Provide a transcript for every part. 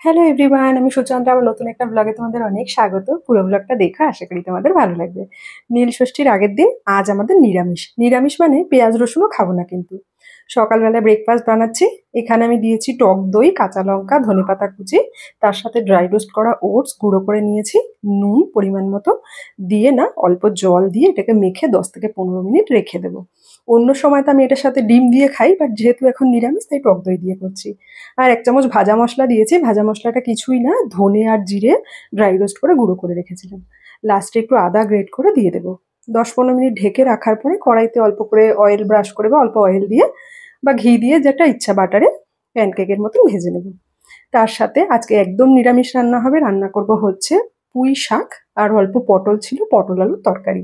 Hello everyone, আমি সুচন্দ্রা। আমার নতুন একটা ব্লগে তোমাদের অনেক স্বাগত। পুরো ব্লগটা দেখো, আশা করি তোমাদের ভালো লাগবে। নীল ষষ্ঠীর আগের দিন আজ আমাদের নিরামিষ। নিরামিষ মানে পেঁয়াজ রসুনও খাবো না কিন্তু। সকালবেলা ব্রেকফাস্ট বানাচ্ছি। এখানে আমি দিয়েছি টক দই, কাঁচা লঙ্কা, ধনেপাতা কুচি, তার সাথে ড্রাই রোস্ট করা ওটস গুঁড়ো করে নিয়েছি, নুন পরিমাণ মতো দিয়ে না অল্প জল দিয়ে এটাকে মেখে 10 থেকে 15 মিনিট রেখে দেবো। অন্য সময় তো আমি এটার সাথে ডিম দিয়ে খাই, বাট যেহেতু এখন নিরামিষ তাই টক দই দিয়ে করছি। আর 1 চামচ ভাজা মশলা দিয়েছি। ভাজা মশলাটা কিছুই না, ধনে আর জিরে ড্রাই রোস্ট করে গুঁড়ো করে রেখেছিলাম। লাস্টে একটু আদা গ্রেট করে দিয়ে দেবো। 10-15 মিনিট ঢেকে রাখার পরে কড়াইতে অল্প করে অয়েল ব্রাশ করে বা অল্প অয়েল দিয়ে বা ঘি দিয়ে, যেটা ইচ্ছা, বাটারে প্যানকেকের মতন ভেজে নেব। তার সাথে আজকে একদম নিরামিষ রান্না হবে। রান্না করব হচ্ছে পুঁই শাক আর অল্প পটল ছিল, পটল আলুর তরকারি।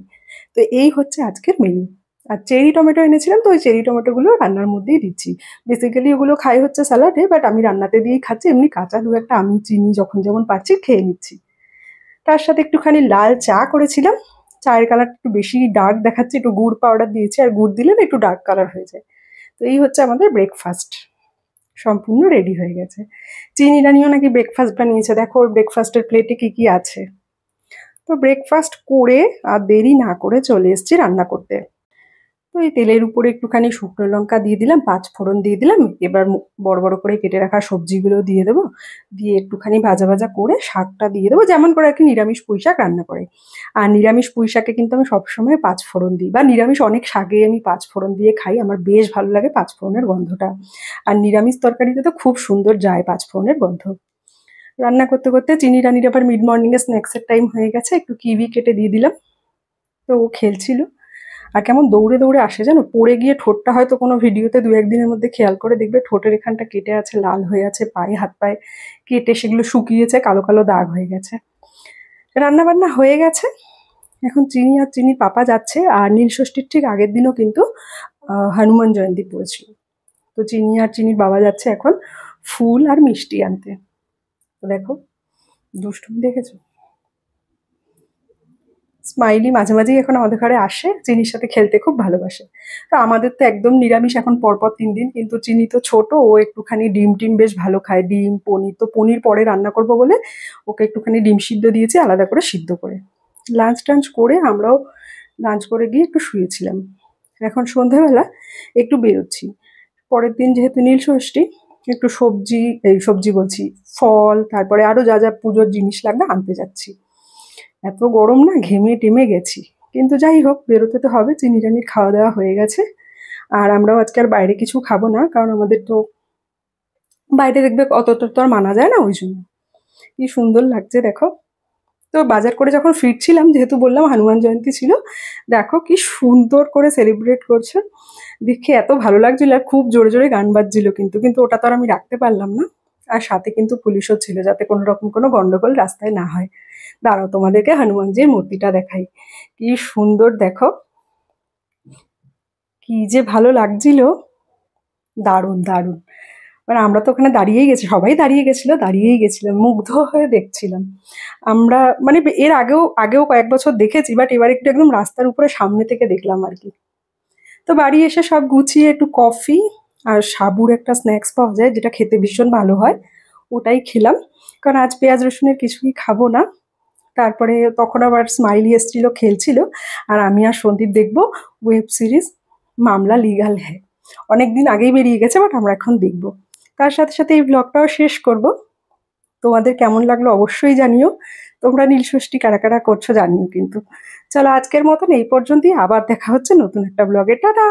তো এই হচ্ছে আজকের মেনু। আর চেরি টমেটো এনেছিলাম, তো ওই চেরি টমেটোগুলো রান্নার মধ্যেই দিচ্ছি। বেসিক্যালি ওগুলো খাই হচ্ছে স্যালাডে, বাট আমি রান্নাতে দিয়েই খাচ্ছি। এমনি কাঁচা দু একটা আমি চিনি যখন যেমন পাচ্ছি খেয়ে নিচ্ছি। তার সাথে একটুখানি লাল চা করেছিলাম। চায়ের কালার একটু বেশি ডার্ক দেখাচ্ছে, একটু গুড় পাউডার দিয়েছি, আর গুড় দিলে না একটু ডার্ক কালার হয়ে যায়। তো এই হচ্ছে আমাদের ব্রেকফাস্ট, সম্পূর্ণ রেডি হয়ে গেছে। চিনি রানিও নাকি ব্রেকফাস্ট বানিয়েছে, দেখো ওর ব্রেকফাস্টের প্লেটে কি কি আছে। তো ব্রেকফাস্ট করে আর দেরি না করে চলে এসেছি রান্না করতে। তো এই তেলের উপরে একটুখানি শুকনো লঙ্কা দিয়ে দিলাম, 5 ফোড়ন দিয়ে দিলাম। এবার বড় বড় করে কেটে রাখা সবজিগুলো দিয়ে দেবো। দিয়ে একটুখানি ভাজা ভাজা করে শাকটা দিয়ে দেবো, যেমন করে আর কি নিরামিষ পুঁই শাক রান্না করে। আর নিরামিষ পুঁই শাকে কিন্তু আমি সবসময় 5 ফোড়ন দিই, বা নিরামিষ অনেক শাকে আমি 5 ফোড়ন দিয়ে খাই। আমার বেশ ভালো লাগে 5 ফোড়নের গন্ধটা। আর নিরামিষ তরকারিতে তো খুব সুন্দর যায় 5 ফোড়নের গন্ধ। রান্না করতে করতে চিনি রানির আবার মিড মর্নিং এ স্ন্যাক্সের টাইম হয়ে গেছে। একটু কিউই কেটে দিয়ে দিলাম। তো ও খেলছিল। আর কেমন দৌড়ে দৌড়ে আসে জানো, পড়ে গিয়ে ঠোঁটটা হয়তো কোনো ভিডিওতে 2-1 দিনের মধ্যে খেয়াল করে দেখবে ঠোঁটের এখানটা কেটে আছে, লাল হয়ে আছে, পায়ে হাত পায়ে কেটে সেগুলো শুকিয়েছে, কালো কালো দাগ হয়ে গেছে। রান্না বান্না হয়ে গেছে। এখন চিনি আর চিনি পাপা যাচ্ছে। আর নীল ষষ্ঠীর ঠিক আগের দিনও কিন্তু হনুমান জয়ন্তী পড়েছিল। তো চিনি আর চিনির বাবা যাচ্ছে এখন ফুল আর মিষ্টি আনতে। তো দেখো দুষ্টুমি দেখেছো। স্মাইলি মাঝে মাঝেই এখন আমাদের ঘরে আসে, চিনির সাথে খেলতে খুব ভালোবাসে। তো আমাদের তো একদম নিরামিষ এখন পরপর 3 দিন, কিন্তু চিনি তো ছোট, ও একটুখানি ডিম টিম বেশ ভালো খায়, ডিম পনির। তো পনির পরে রান্না করব বলে ওকে একটুখানি ডিম সিদ্ধ দিয়েছি, আলাদা করে সিদ্ধ করে। লাঞ্চ টাঞ্চ করে আমরাও লাঞ্চ করে গিয়ে একটু শুয়েছিলাম। এখন সন্ধেবেলা একটু বেরোচ্ছি। পরের দিন যেহেতু নীল ষষ্ঠী, একটু সবজি, এই সবজি বলছি, ফল, তারপরে আরো যা যা পুজোর জিনিস লাগবে আনতে যাচ্ছি। এত গরম না, ঘেমে টেমে গেছি। কিন্তু যাই হোক, বেরোতে তো হবে। চিনি রানির খাওয়া দাওয়া হয়ে গেছে। আর আমরাও আজকে আর বাইরে কিছু খাবো না, কারণ আমাদের তো বাইরে দেখবে অতটা তো আর মানা যায় না, ওই জন্য। কি সুন্দর লাগছে দেখো। তো বাজার করে যখন ফিরছিলাম, যেহেতু বললাম হনুমান জয়ন্তী ছিল, দেখো কি সুন্দর করে সেলিব্রেট করছে। দেখে এত ভালো লাগছিল, আর খুব জোরে জোরে গান বাজছিল, কিন্তু কিন্তু ওটা তো আর আমি রাখতে পারলাম না। আর সাথে কিন্তু পুলিশও ছিল, যাতে কোনো রকম কোনো গন্ডগোল রাস্তায় না হয়। দাঁড়াও তোমাদেরকে হনুমানজির মূর্তিটা দেখাই। কি সুন্দর দেখো, কি যে ভালো লাগছিল, দারুণ দারুণ। মানে আমরা তো ওখানে দাঁড়িয়েই গেছি, সবাই দাঁড়িয়ে গেছিল, দাঁড়িয়েই গেছিলাম, মুগ্ধ হয়ে দেখছিলাম। আমরা মানে এর আগেও আগেও কয়েক বছর দেখেছি, বাট এবার একটু একদম রাস্তার উপরে সামনে থেকে দেখলাম আর কি। তো বাড়ি এসে সব গুছিয়ে একটু কফি আর সাবুর একটা স্ন্যাক্স পাওয়া যায়, যেটা খেতে ভীষণ ভালো হয়, ওটাই খেলাম। কারণ আজ পেঁয়াজ রসুনের কিছুই খাবো না। তারপরে তখন আবার স্মাইলি এসছিল, খেলছিল। আর আমি আর সন্দীপ দেখবো ওয়েব সিরিজ মামলা লিগাল হ্যায়। অনেকদিন আগেই বেরিয়ে গেছে, বাট আমরা এখন দেখবো। তার সাথে সাথে এই ব্লগটাও শেষ করব। তোমাদের কেমন লাগলো অবশ্যই জানিও। তোমরা নীলষষ্ঠী কারা কারা করছো জানিও কিন্তু। চলো আজকের মতন এই পর্যন্তই, আবার দেখা হচ্ছে নতুন একটা ব্লগে। টাটা।